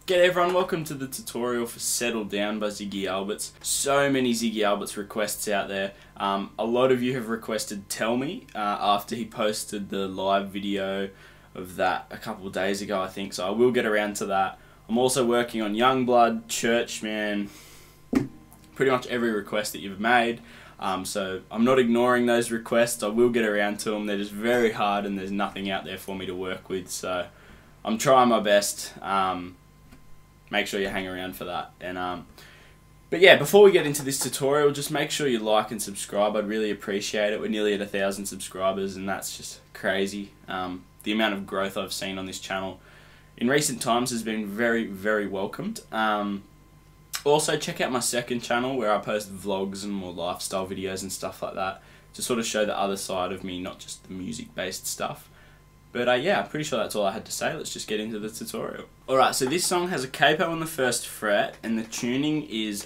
G'day everyone, welcome to the tutorial for Settle Down by Ziggy Alberts. So many Ziggy Alberts requests out there. A lot of you have requested Tell Me after he posted the live video of that a couple of days ago, I think, so I will get around to that. I'm also working on Youngblood, Churchman, pretty much every request that you've made. So I'm not ignoring those requests, I will get around to them. They're just very hard and there's nothing out there for me to work with, so I'm trying my best. Make sure you hang around for that. But yeah, before we get into this tutorial, just make sure you like and subscribe. I'd really appreciate it. We're nearly at 1,000 subscribers and that's just crazy. The amount of growth I've seen on this channel in recent times has been very, very welcomed. Also, check out my second channel where I post vlogs and more lifestyle videos and stuff like that to sort of show the other side of me, not just the music-based stuff. But yeah, I'm pretty sure that's all I had to say. Let's just get into the tutorial. Alright, so this song has a capo on the first fret and the tuning is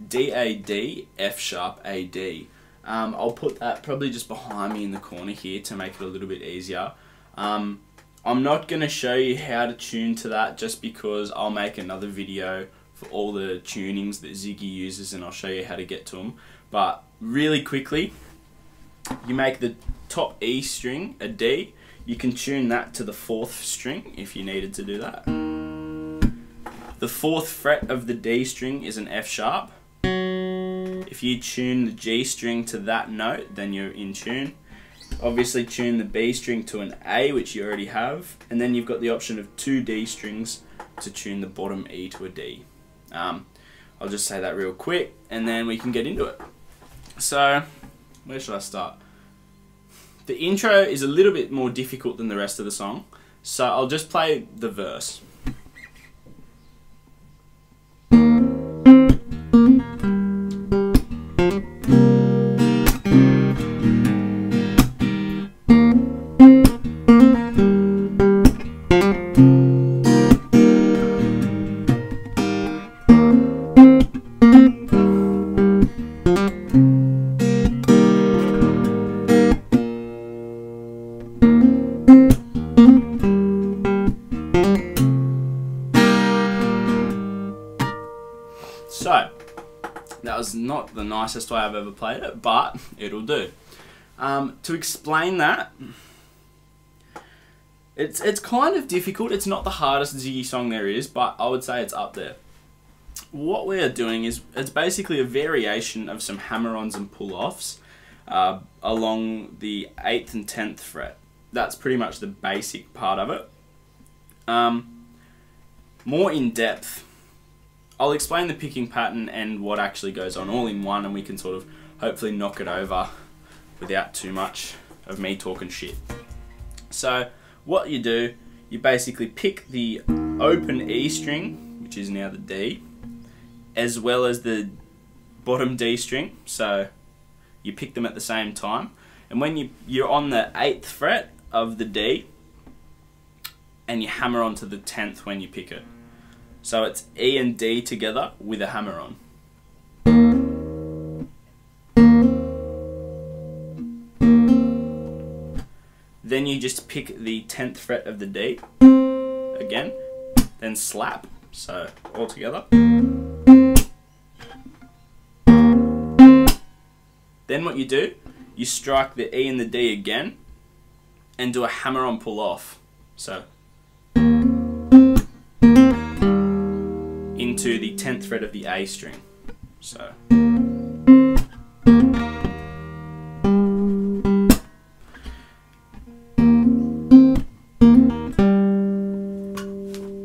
D-A-D, F-sharp, A-D. I'll put that probably just behind me in the corner here to make it a little bit easier. I'm not going to show you how to tune to that just because I'll make another video for all the tunings that Ziggy uses and I'll show you how to get to them. But really quickly, you make the top E string a D. You can tune that to the 4th string if you needed to do that. The 4th fret of the D string is an F sharp. If you tune the G string to that note, then you're in tune. Obviously tune the B string to an A, which you already have, and then you've got the option of 2 D strings to tune the bottom E to a D. I'll just say that real quick and then we can get into it. So, where should I start? The intro is a little bit more difficult than the rest of the song, so I'll just play the verse. So, that was not the nicest way I've ever played it, but it'll do. To explain that, it's kind of difficult. It's not the hardest Ziggy song there is, but I would say it's up there. What we are doing is, it's basically a variation of some hammer-ons and pull-offs along the 8th and 10th fret. That's pretty much the basic part of it. More in depth, I'll explain the picking pattern and what actually goes on all in one, and we can sort of hopefully knock it over without too much of me talking shit. So what you do, you basically pick the open E string, which is now the D, as well as the bottom D string, so you pick them at the same time, and when you're on the 8th fret of the D, and you hammer onto the 10th when you pick it. So it's E and D together with a hammer on. Then you just pick the 10th fret of the D again, then slap, so all together. Then what you do, you strike the E and the D again and do a hammer on pull off. So into the 10th fret of the A string. So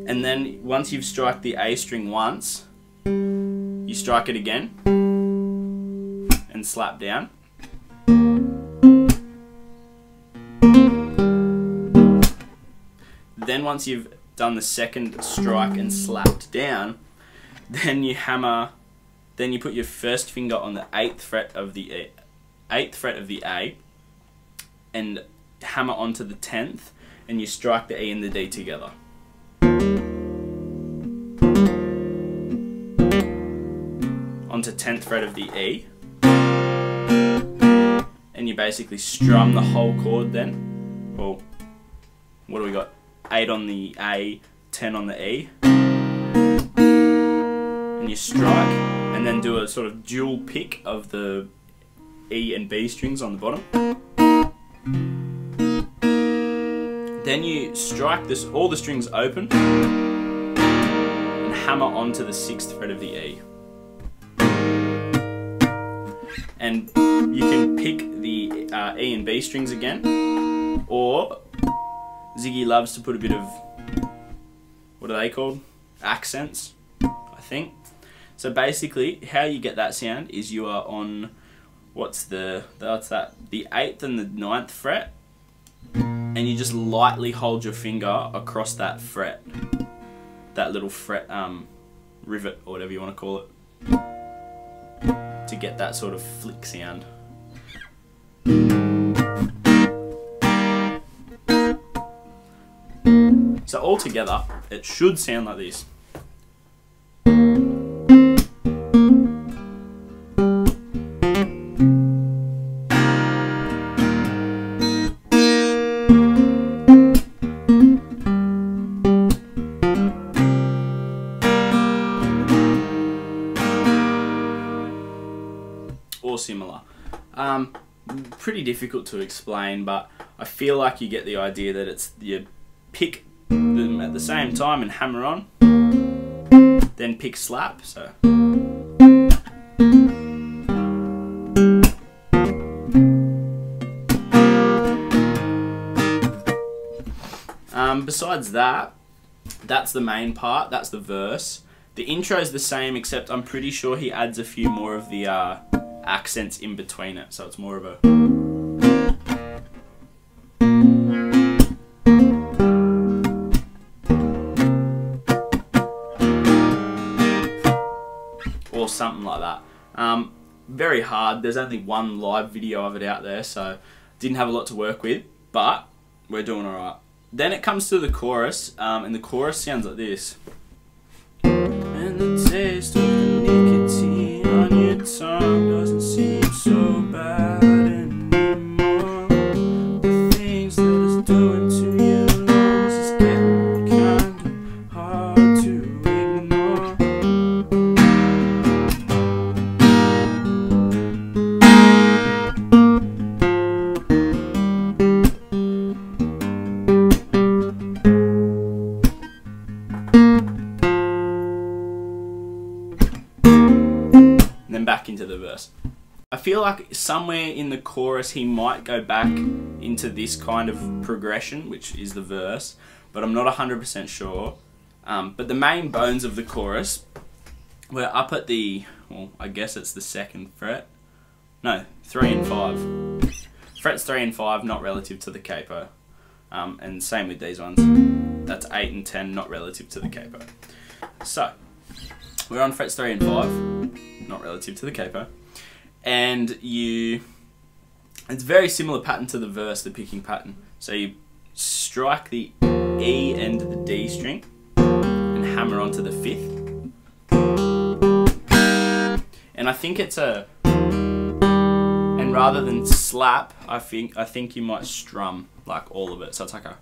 and then once you've struck the A string once, you strike it again and slap down. Then once you've done the second strike and slapped down, then you hammer, then you put your first finger on the 8th fret of the A and hammer onto the 10th, and you strike the E and the D together. Onto 10th fret of the E, and you basically strum the whole chord then. Well, what do we got? 8 on the A, 10 on the E. and you strike, and then do a sort of dual pick of the E and B strings on the bottom. Then you strike all the strings open and hammer onto the 6th fret of the E. And you can pick the E and B strings again, or Ziggy loves to put a bit of, what are they called? Accents, I think. So basically, how you get that sound is you are on, the 8th and the 9th fret, and you just lightly hold your finger across that fret, that little fret rivet, or whatever you want to call it, to get that sort of flick sound. So all together, it should sound like this. Or similar. Pretty difficult to explain, but I feel like you get the idea that it's you pick them at the same time and hammer on, then pick slap. So besides that, that's the main part, that's the verse. The intro is the same, except I'm pretty sure he adds a few more of the accents in between it, so it's more of a or something like that. Very hard. There's only one live video of it out there, so didn't have a lot to work with, but we're doing alright. Then it comes to the chorus, and the chorus sounds like this. And the taste of the nicotine on your tongue doesn't seem so bad anymore. The things that it's doing to your lungs is getting kinda hard to ignore. Back into the verse. I feel like somewhere in the chorus he might go back into this kind of progression, which is the verse, but I'm not 100% sure. But the main bones of the chorus, we're up at the, well, I guess it's the 2nd fret. No, 3 and 5. Frets 3 and 5 not relative to the capo. And same with these ones. That's 8 and 10 not relative to the capo. So, we're on frets 3 and 5. Not relative to the capo, and it's very similar pattern to the verse, the picking pattern. So you strike the E and the D string and hammer onto the 5th, and I think it's and rather than slap, I think you might strum like all of it, so it's like a.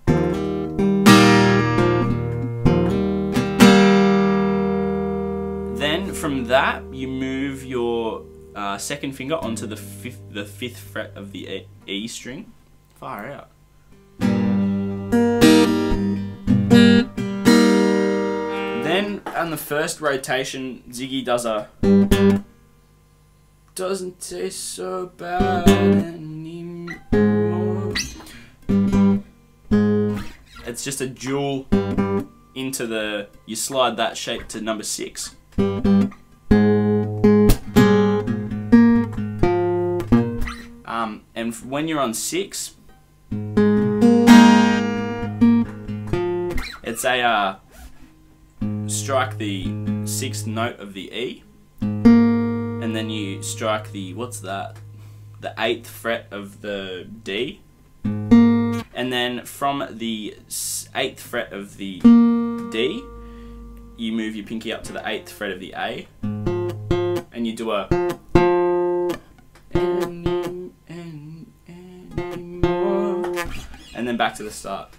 Then from that, you move your 2nd finger onto the 5th fret of the E string. Far out. Then on the first rotation, Ziggy does a doesn't taste so bad anymore. It's just a dual into the, you slide that shape to number 6. And when you're on 6, it's a strike the 6th note of the E, and then you strike the, what's that? The 8th fret of the D, and then from the 8th fret of the D, you move your pinky up to the 8th fret of the A, and you do a and then back to the start.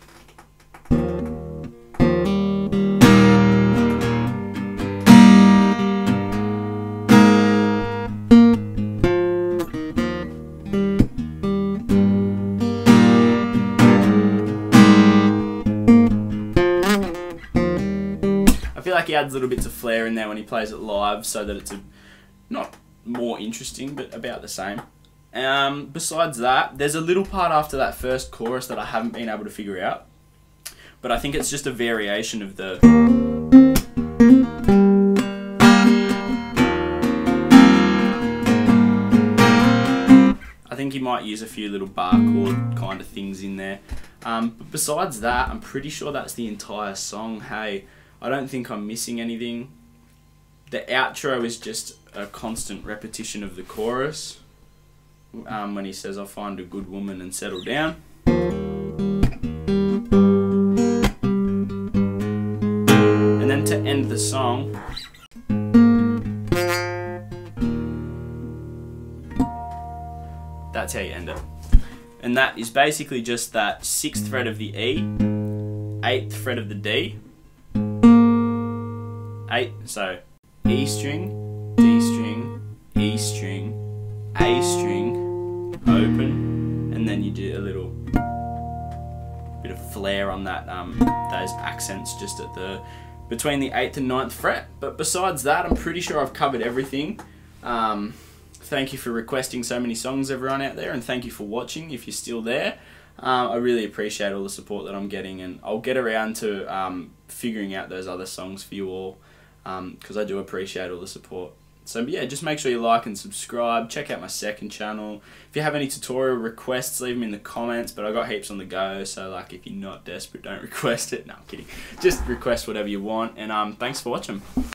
feel like he adds little bits of flair in there when he plays it live, so that it's not more interesting, but about the same. Besides that, there's a little part after that first chorus that I haven't been able to figure out, but I think it's just a variation of the... I think he might use a few little bar chord kind of things in there. But besides that, I'm pretty sure that's the entire song. Hey, I don't think I'm missing anything. The outro is just a constant repetition of the chorus. When he says, "I'll find a good woman and settle down." And then to end the song, that's how you end it. And that is basically just that 6th fret of the E, 8th fret of the D, so E string, D string, E string, A string, open, and then you do a little bit of flair on that, those accents just at the between the 8th and 9th fret. But besides that, I'm pretty sure I've covered everything. Thank you for requesting so many songs, everyone out there, and thank you for watching if you're still there. I really appreciate all the support that I'm getting, and I'll get around to figuring out those other songs for you all, because I do appreciate all the support. So yeah, just make sure you like and subscribe. Check out my second channel. If you have any tutorial requests, leave them in the comments, but I got heaps on the go, so like if you're not desperate, don't request it. No, I'm kidding. Just request whatever you want, and thanks for watching.